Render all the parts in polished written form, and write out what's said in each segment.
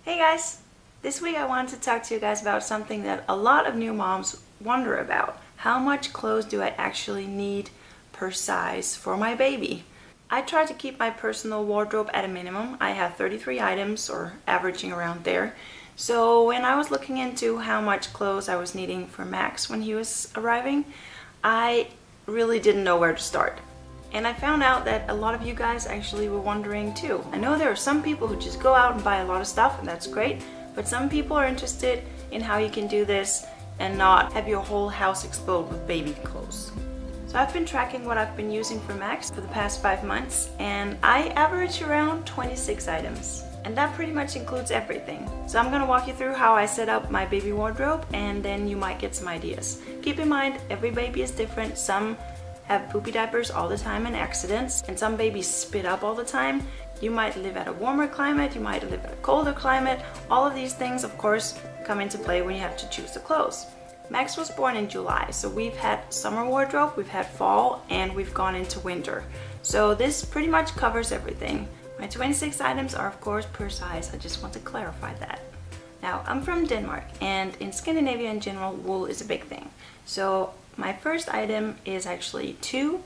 Hey guys! This week I wanted to talk to you guys about something that a lot of new moms wonder about. How much clothes do I actually need per size for my baby? I try to keep my personal wardrobe at a minimum. I have 33 items, or averaging around there. So when I was looking into how much clothes I was needing for Max when he was arriving, I really didn't know where to start. And I found out that a lot of you guys actually were wondering too. I know there are some people who just go out and buy a lot of stuff, and that's great, but some people are interested in how you can do this and not have your whole house explode with baby clothes. So I've been tracking what I've been using for Max for the past 5 months, and I average around 26 items. And that pretty much includes everything. So I'm gonna walk you through how I set up my baby wardrobe, and then you might get some ideas. Keep in mind, every baby is different. Some have poopy diapers all the time and accidents, and some babies spit up all the time. You might live at a warmer climate, you might live at a colder climate. All of these things, of course, come into play when you have to choose the clothes. Max was born in July, so we've had summer wardrobe, we've had fall, and we've gone into winter. So this pretty much covers everything. My 26 items are of course per size. I just want to clarify that. Now, I'm from Denmark, and in Scandinavia in general, wool is a big thing. So my first item is actually 2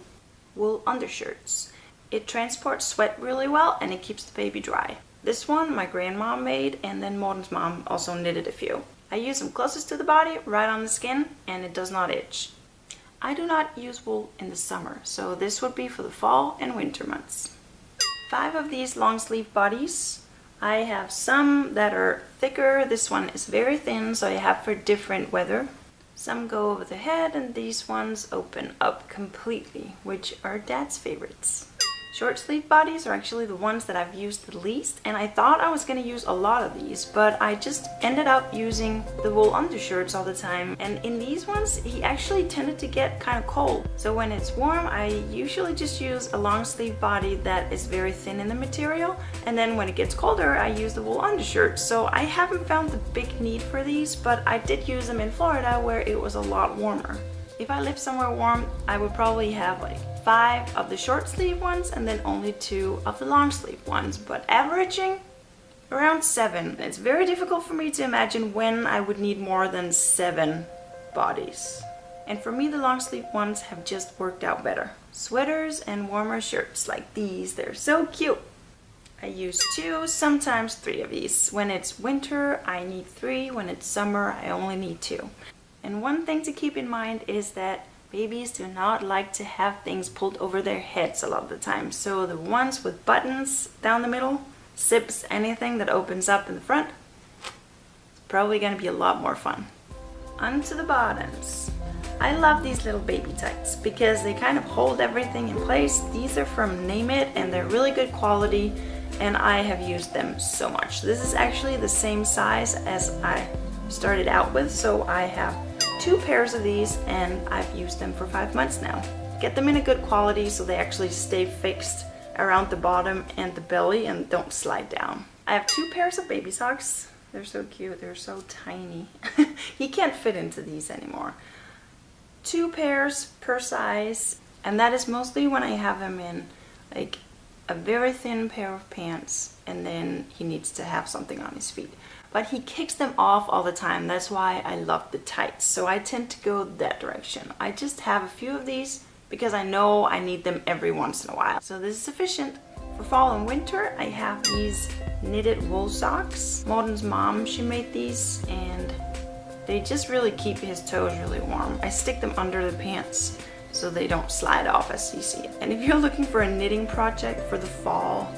wool undershirts. It transports sweat really well, and it keeps the baby dry. This one my grandma made, and then Morten's mom also knitted a few. I use them closest to the body, right on the skin, and it does not itch. I do not use wool in the summer, so this would be for the fall and winter months. 5 of these long sleeve bodies. I have some that are thicker. This one is very thin, so I have for different weather. Some go over the head, and these ones open up completely, which are Dad's favorites. Short sleeve bodies are actually the ones that I've used the least, and I thought I was going to use a lot of these, but I just ended up using the wool undershirts all the time, and in these ones he actually tended to get kind of cold. So when it's warm, I usually just use a long sleeve body that is very thin in the material, and then when it gets colder I use the wool undershirts. So I haven't found the big need for these, but I did use them in Florida where it was a lot warmer. If I lived somewhere warm, I would probably have like 5 of the short sleeve ones and then only 2 of the long sleeve ones, but averaging around 7. It's very difficult for me to imagine when I would need more than 7 bodies. And for me, the long sleeve ones have just worked out better. Sweaters and warmer shirts like these, they're so cute. I use 2, sometimes 3 of these. When it's winter, I need 3. When it's summer, I only need 2. And one thing to keep in mind is that babies do not like to have things pulled over their heads a lot of the time. So the ones with buttons down the middle, zips, anything that opens up in the front, it's probably going to be a lot more fun. Onto the bottoms. I love these little baby tights because they kind of hold everything in place. These are from Name It, and they're really good quality, and I have used them so much. This is actually the same size as I started out with, so I have 2 pairs of these, and I've used them for 5 months now. Get them in a good quality so they actually stay fixed around the bottom and the belly and don't slide down. I have 2 pairs of baby socks. They're so cute, they're so tiny. He can't fit into these anymore. 2 pairs per size, and that is mostly when I have him in like a very thin pair of pants, and then he needs to have something on his feet. But he kicks them off all the time. That's why I love the tights. So I tend to go that direction. I just have a few of these because I know I need them every once in a while. So this is sufficient. For fall and winter, I have these knitted wool socks. Morten's mom, she made these, and they just really keep his toes really warm. I stick them under the pants so they don't slide off as you see it. And if you're looking for a knitting project for the fall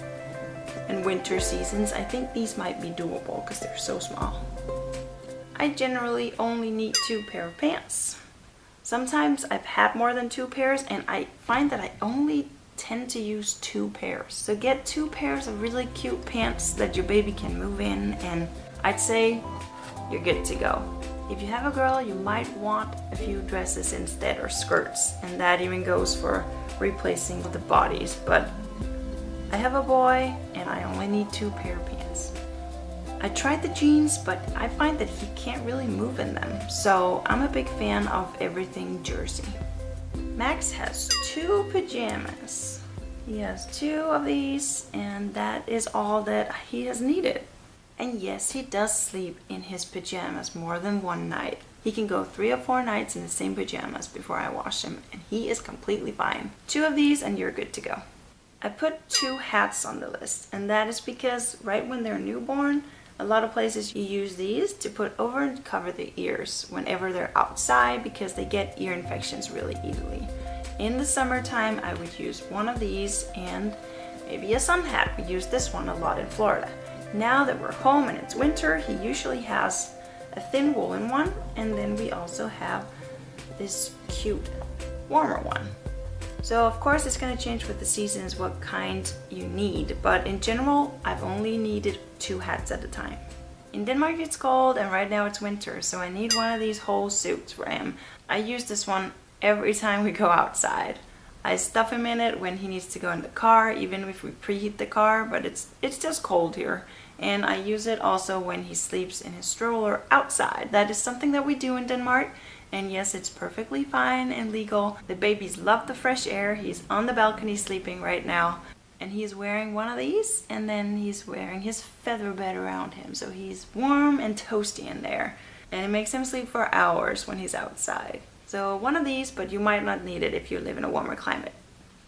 and winter seasons, I think these might be doable because they're so small. I generally only need 2 pair of pants. Sometimes I've had more than 2 pairs, and I find that I only tend to use 2 pairs. So get 2 pairs of really cute pants that your baby can move in, and I'd say you're good to go. If you have a girl, you might want a few dresses instead, or skirts, and that even goes for replacing the bodies. But I have a boy, and I only need 2 pair of pants. I tried the jeans, but I find that he can't really move in them, so I'm a big fan of everything jersey. Max has 2 pajamas. He has 2 of these, and that is all that he has needed. And yes, he does sleep in his pajamas more than one night. He can go 3 or 4 nights in the same pajamas before I wash him, and he is completely fine. 2 of these and you're good to go. I put 2 hats on the list, and that is because right when they're newborn, a lot of places you use these to put over and cover the ears whenever they're outside because they get ear infections really easily. In the summertime, I would use one of these and maybe a sun hat. We use this one a lot in Florida. Now that we're home and it's winter, he usually has a thin woolen one, and then we also have this cute warmer one. So of course it's going to change with the seasons what kind you need, but in general I've only needed 2 hats at a time. In Denmark it's cold and right now it's winter, so I need one of these whole suits for him. I use this one every time we go outside. I stuff him in it when he needs to go in the car, even if we preheat the car, but it's just cold here. And I use it also when he sleeps in his stroller outside. That is something that we do in Denmark. And yes, it's perfectly fine and legal. The babies love the fresh air. He's on the balcony sleeping right now. And he's wearing one of these, and then he's wearing his feather bed around him. So he's warm and toasty in there. And it makes him sleep for hours when he's outside. So one of these, but you might not need it if you live in a warmer climate.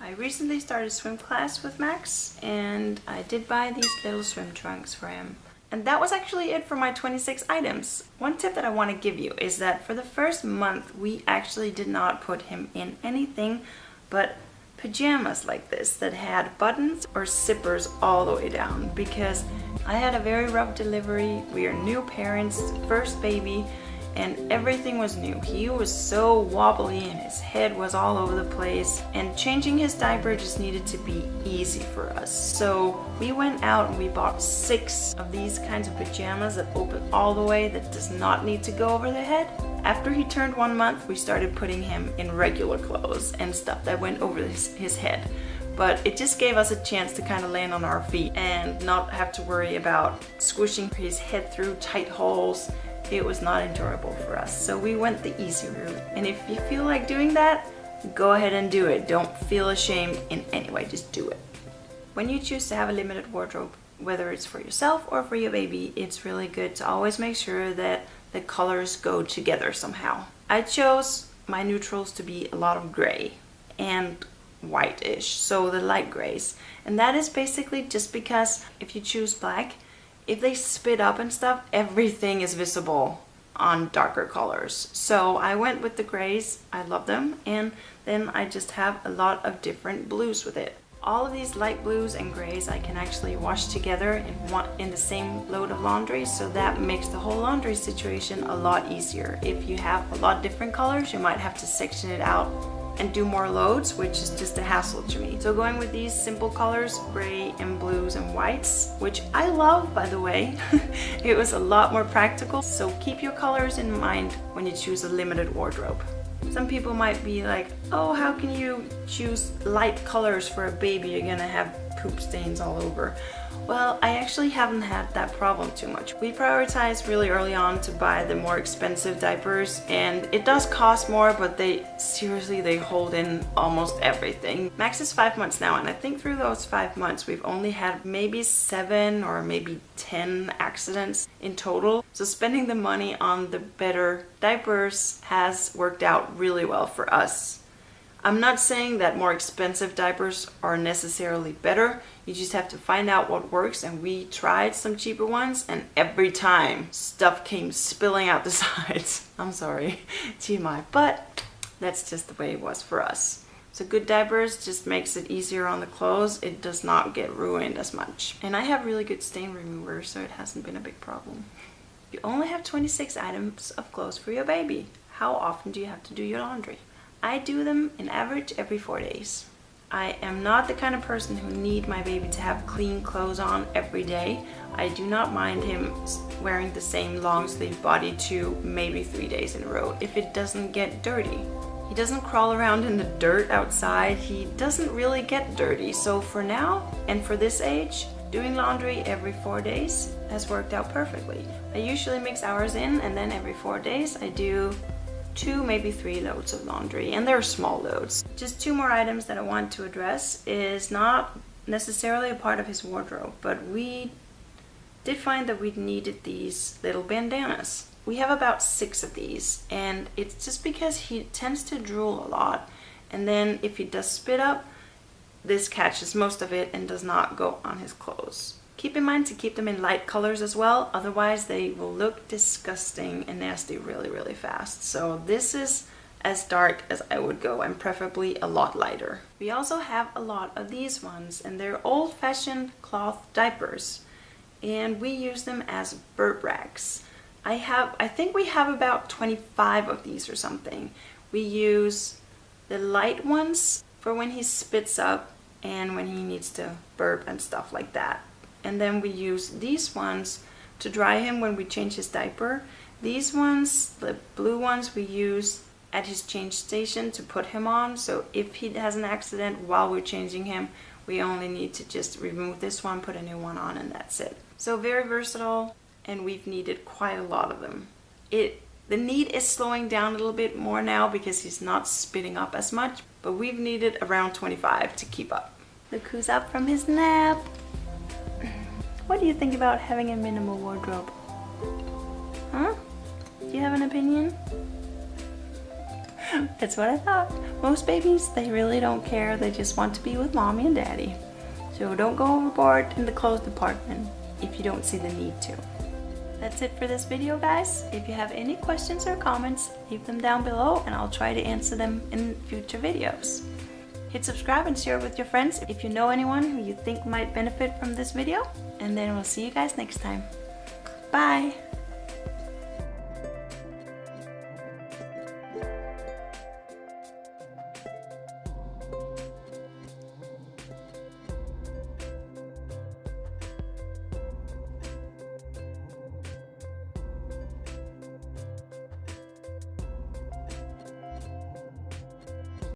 I recently started swim class with Max, and I did buy these little swim trunks for him. And that was actually it for my 26 items. One tip that I want to give you is that for the first month, we actually did not put him in anything but pajamas like this that had buttons or zippers all the way down, because I had a very rough delivery. We are new parents, first baby, and everything was new. He was so wobbly and his head was all over the place, and changing his diaper just needed to be easy for us. So we went out and we bought 6 of these kinds of pajamas that open all the way, that does not need to go over the head. After he turned 1 month, we started putting him in regular clothes and stuff that went over his head. But it just gave us a chance to kind of land on our feet and not have to worry about squishing his head through tight holes. It was not enjoyable for us, so we went the easy route. And if you feel like doing that, go ahead and do it. Don't feel ashamed in any way, just do it. When you choose to have a limited wardrobe, whether it's for yourself or for your baby, it's really good to always make sure that the colors go together somehow. I chose my neutrals to be a lot of gray and whitish, so the light grays. And that is basically just because if you choose black, if they spit up and stuff, everything is visible on darker colors. So I went with the grays, I love them, and then I just have a lot of different blues with it. All of these light blues and grays I can actually wash together in the same load of laundry, so that makes the whole laundry situation a lot easier. If you have a lot of different colors, you might have to section it out and do more loads, which is just a hassle to me. So going with these simple colors, gray and blues and whites, which I love, by the way, it was a lot more practical. So keep your colors in mind when you choose a limited wardrobe. Some people might be like, oh, how can you choose light colors for a baby? You're gonna have poop stains all over. Well, I actually haven't had that problem too much. We prioritized really early on to buy the more expensive diapers, and it does cost more, but they hold in almost everything. Max is 5 months now, and I think through those 5 months we've only had maybe 7 or maybe 10 accidents in total. So spending the money on the better diapers has worked out really well for us. I'm not saying that more expensive diapers are necessarily better. You just have to find out what works, and we tried some cheaper ones, and every time stuff came spilling out the sides. I'm sorry, TMI, but that's just the way it was for us. So good diapers just makes it easier on the clothes. It does not get ruined as much. And I have really good stain remover, so it hasn't been a big problem. You only have 26 items of clothes for your baby. How often do you have to do your laundry? I do them in average every 4 days. I am not the kind of person who need my baby to have clean clothes on every day. I do not mind him wearing the same long sleeve body 2, maybe 3 days in a row if it doesn't get dirty. He doesn't crawl around in the dirt outside. He doesn't really get dirty. So for now and for this age, doing laundry every 4 days has worked out perfectly. I usually mix hours in, and then every 4 days I do 2, maybe 3 loads of laundry, and they're small loads. Just 2 more items that I want to address is not necessarily a part of his wardrobe, but we did find that we needed these little bandanas. We have about 6 of these, and it's just because he tends to drool a lot, and then if he does spit up, this catches most of it and does not go on his clothes. Keep in mind to keep them in light colors as well, otherwise they will look disgusting and nasty really fast. So this is as dark as I would go, and preferably a lot lighter. We also have a lot of these ones, and they're old-fashioned cloth diapers, and we use them as burp rags. I think we have about 25 of these or something. We use the light ones for when he spits up and when he needs to burp and stuff like that. And then we use these ones to dry him when we change his diaper. These ones, the blue ones, we use at his change station to put him on. So if he has an accident while we're changing him, we only need to just remove this one, put a new one on, and that's it. So very versatile, and we've needed quite a lot of them. The need is slowing down a little bit more now because he's not spitting up as much, but we've needed around 25 to keep up. Look who's up from his nap. What do you think about having a minimal wardrobe? Huh? Do you have an opinion? That's what I thought. Most babies, they really don't care. They just want to be with mommy and daddy. So don't go overboard in the clothes department if you don't see the need to. That's it for this video, guys. If you have any questions or comments, leave them down below and I'll try to answer them in future videos. Hit subscribe and share it with your friends if you know anyone who you think might benefit from this video. And then we'll see you guys next time. Bye!